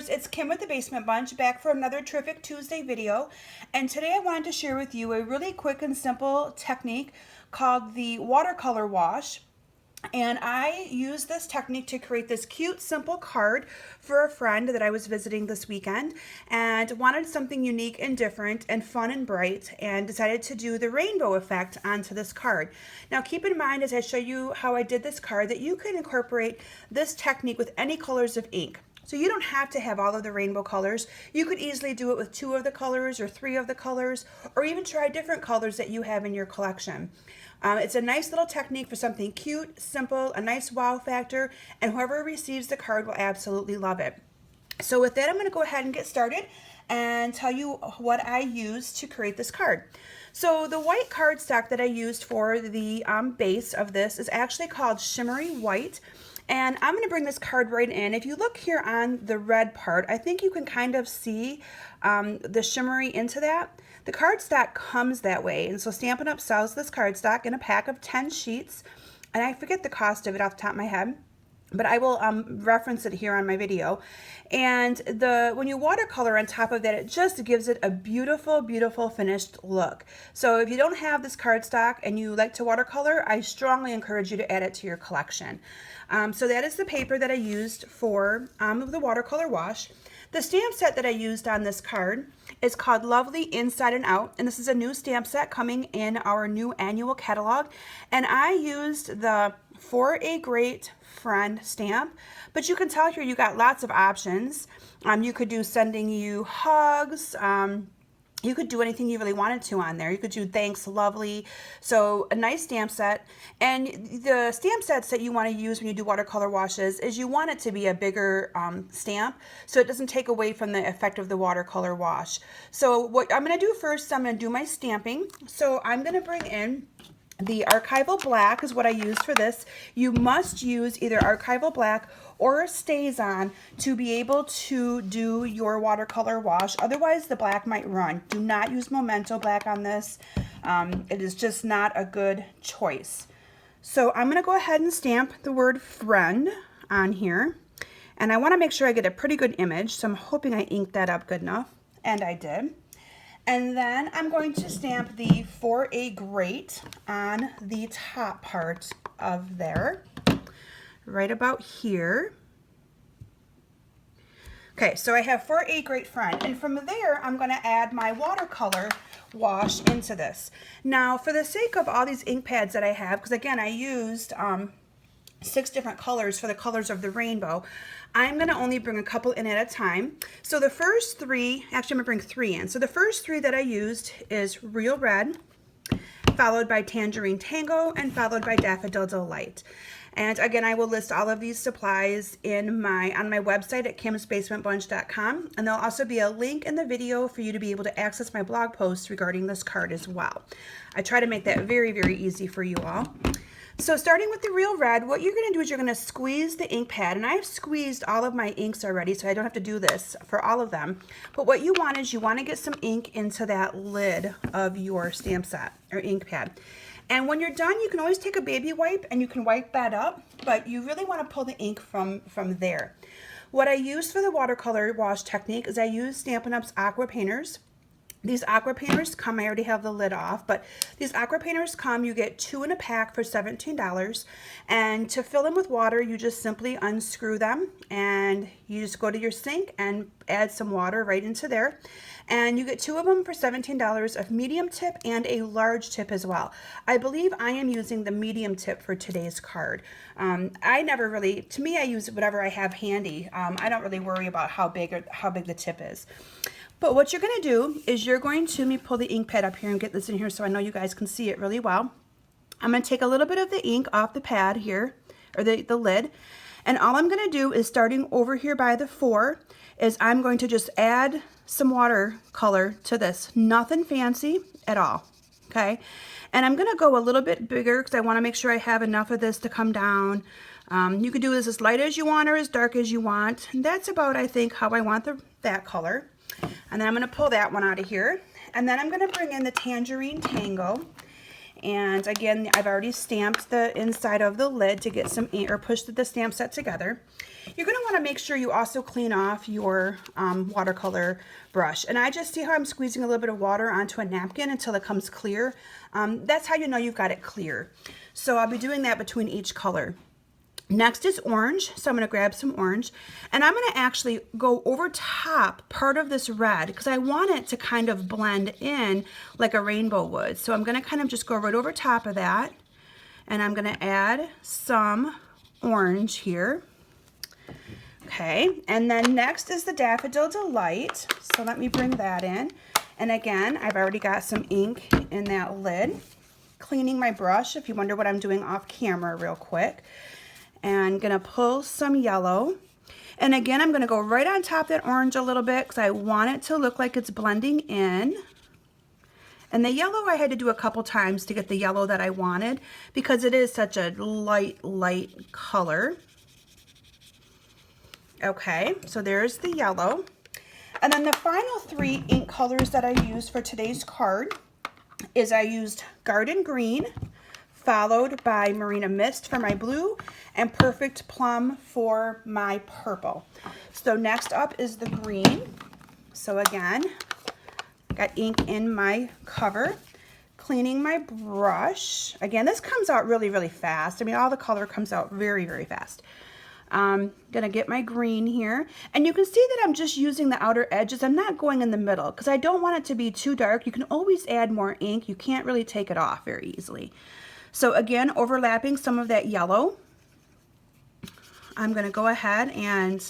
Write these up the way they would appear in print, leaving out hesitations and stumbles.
Stampers, it's Kim with the Basement Bunch, back for another terrific Tuesday video. And today I wanted to share with you a really quick and simple technique called the watercolor wash. And I used this technique to create this cute, simple card for a friend that I was visiting this weekend and wanted something unique and different and fun and bright, and decided to do the rainbow effect onto this card. Now keep in mind as I show you how I did this card that you can incorporate this technique with any colors of ink. So you don't have to have all of the rainbow colors. You could easily do it with 2 of the colors or 3 of the colors, or even try different colors that you have in your collection. It's a nice little technique for something cute, simple, a nice wow factor, and whoever receives the card will absolutely love it. So with that, I'm going to go ahead and get started and tell you what I used to create this card. So the white cardstock that I used for the base of this is actually called Shimmery White. And I'm going to bring this card right in. If you look here on the red part, I think you can kind of see the shimmery into that. The cardstock comes that way, and so Stampin' Up! Sells this cardstock in a pack of 10 sheets, and I forget the cost of it off the top of my head, but I will reference it here on my video. And when you watercolor on top of that, it just gives it a beautiful, beautiful finished look. So if you don't have this cardstock and you like to watercolor, I strongly encourage you to add it to your collection. So that is the paper that I used for the watercolor wash. The stamp set that I used on this card is called Lovely Inside and Out, and this is a new stamp set coming in our new annual catalog. And I used the For a Great Friend stamp, but you can tell here you got lots of options. You could do sending you hugs. You could do anything you really wanted to on there. You could do thanks, lovely. So a nice stamp set. And the stamp sets that you want to use when you do watercolor washes is you want it to be a bigger stamp, so it doesn't take away from the effect of the watercolor wash. So what I'm going to do first, I'm going to do my stamping. So I'm going to bring in the Archival Black is what I used for this. You must use either Archival Black or StazOn to be able to do your watercolor wash. Otherwise, the black might run. Do not use Memento Black on this. It is just not a good choice. So I'm going to go ahead and stamp the word friend on here. And I want to make sure I get a pretty good image. So I'm hoping I inked that up good enough. And I did. And then I'm going to stamp the For a Great on the top part of there, right about here. Okay, so I have For a Great Friend, and from there I'm going to add my watercolor wash into this. Now, for the sake of all these ink pads that I have, because again I used 6 different colors for the colors of the rainbow, I'm going to only bring a couple in at a time. So the first 3, actually I'm going to bring 3 in. So the first 3 that I used is Real Red, followed by Tangerine Tango, and followed by Daffodil Delight. And again, I will list all of these supplies on my website at kimsbasementbunch.com, and there'll also be a link in the video for you to be able to access my blog posts regarding this card as well. I try to make that very, very easy for you all. So starting with the Real Red, what you're going to do is you're going to squeeze the ink pad, and I've squeezed all of my inks already, so I don't have to do this for all of them. But what you want is you want to get some ink into that lid of your stamp set or ink pad. And when you're done, you can always take a baby wipe and you can wipe that up, but you really want to pull the ink from there. What I use for the watercolor wash technique is I use Stampin' Up's Aqua Painters. These Aqua Painters come, I already have the lid off, but these Aqua Painters come, you get 2 in a pack for $17. And to fill them with water, you just simply unscrew them and you just go to your sink and add some water right into there. And you get 2 of them for $17, a medium tip and a large tip as well. I believe I am using the medium tip for today's card. I never really, to me, I use whatever I have handy. I don't really worry about how big the tip is. But what you're going to do is you're going to, let me pull the ink pad up here and get this in here so I know you guys can see it really well. I'm going to take a little bit of the ink off the pad here, or the lid, and all I'm going to do is starting over here by the 4 is I'm going to just add some watercolor to this. Nothing fancy at all, okay? And I'm going to go a little bit bigger because I want to make sure I have enough of this to come down. You can do this as light as you want or as dark as you want. And that's about, I think, how I want that color. And then I'm going to pull that one out of here. And then I'm going to bring in the Tangerine Tango. And again, I've already stamped the inside of the lid to get some ink, or pushed the stamp set together. You're going to want to make sure you also clean off your watercolor brush. And I just see how I'm squeezing a little bit of water onto a napkin until it comes clear. That's how you know you've got it clear. So I'll be doing that between each color. Next is orange, so I'm going to grab some orange, and I'm going to actually go over top part of this red because I want it to kind of blend in like a rainbow would. So I'm going to kind of just go right over top of that, and I'm going to add some orange here. Okay, and then next is the Daffodil Delight, so let me bring that in. And again, I've already got some ink in that lid. Cleaning my brush, if you wonder what I'm doing off camera real quick. And gonna pull some yellow. And again, I'm gonna go right on top of that orange a little bit because I want it to look like it's blending in. And the yellow I had to do a couple times to get the yellow that I wanted because it is such a light color. Okay, so there's the yellow. And then the final 3 ink colors that I used for today's card is I used Garden Green, followed by Marina Mist for my blue, and Perfect Plum for my purple. So next up is the green. So again, got ink in my cover. Cleaning my brush. Again, this comes out really fast. I mean, all the color comes out very fast. Gonna get my green here, and you can see that I'm just using the outer edges. I'm not going in the middle because I don't want it to be too dark. You can always add more ink. You can't really take it off very easily. So again, overlapping some of that yellow, I'm gonna go ahead and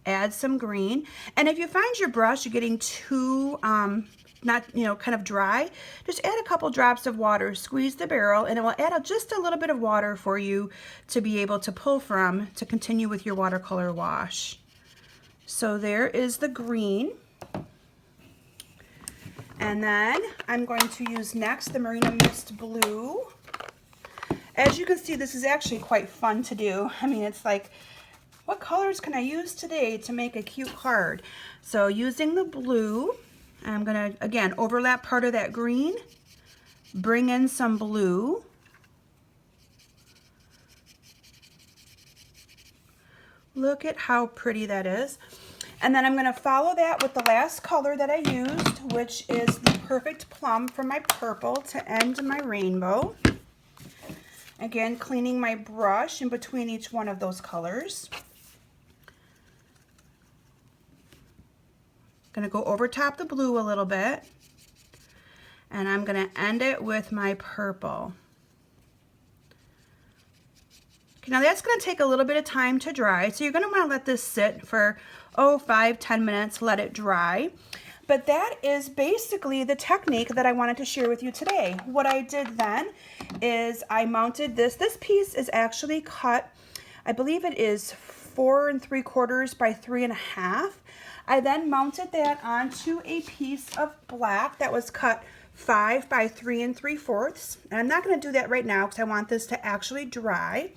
add some green. And if you find your brush you're getting too not, kind of dry, just add a couple drops of water, squeeze the barrel, and it will add just a little bit of water for you to be able to pull from to continue with your watercolor wash. So there is the green. And then I'm going to use next the Marina Mist blue. As you can see, this is actually quite fun to do. I mean, it's like, what colors can I use today to make a cute card? So using the blue, I'm gonna, again, overlap part of that green, bring in some blue, look at how pretty that is. And then I'm gonna follow that with the last color that I used, which is the Perfect Plum for my purple to end my rainbow. Again, cleaning my brush in between each one of those colors. Gonna go over top the blue a little bit, and I'm gonna end it with my purple. Okay, now that's gonna take a little bit of time to dry, so you're gonna wanna let this sit for 5-10 minutes, let it dry. But that is basically the technique that I wanted to share with you today. What I did then is I mounted this. This piece is actually cut, I believe it is 4 3/4 by 3 1/2. I then mounted that onto a piece of black that was cut 5 by 3 3/4. And I'm not going to do that right now because I want this to actually dry.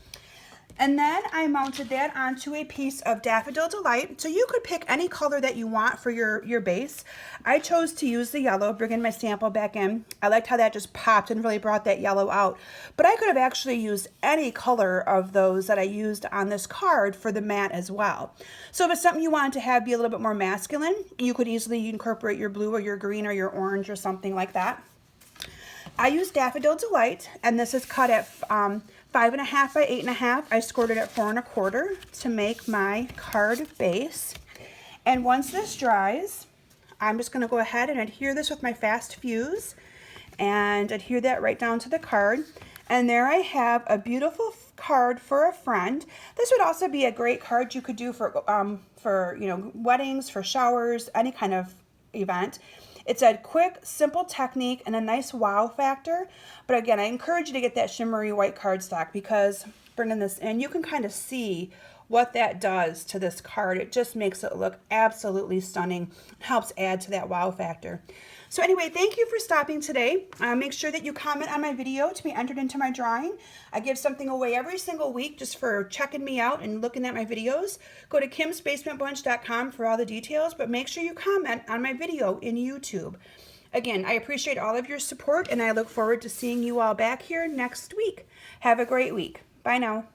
And then I mounted that onto a piece of Daffodil Delight. So you could pick any color that you want for your base. I chose to use the yellow, bringing my sample back in. I liked how that just popped and really brought that yellow out. But I could have actually used any color of those that I used on this card for the mat as well. So if it's something you wanted to have be a little bit more masculine, you could easily incorporate your blue or your green or your orange or something like that. I used Daffodil Delight, and this is cut at 5 1/2 by 8 1/2. I scored it at 4 1/4 to make my card base. And once this dries, I'm just going to go ahead and adhere this with my fast fuse and adhere that right down to the card. And there I have a beautiful card for a friend. This would also be a great card you could do for weddings, for showers, any kind of event. It's a quick, simple technique and a nice wow factor. But again, I encourage you to get that shimmery white cardstock because bringing this in, you can kind of see what that does to this card. It just makes it look absolutely stunning. It helps add to that wow factor. So anyway, thank you for stopping today. Make sure that you comment on my video to be entered into my drawing. I give something away every single week just for checking me out and looking at my videos. Go to kimsbasementbunch.com for all the details, but make sure you comment on my video in YouTube. Again, I appreciate all of your support, and I look forward to seeing you all back here next week. Have a great week. Bye now.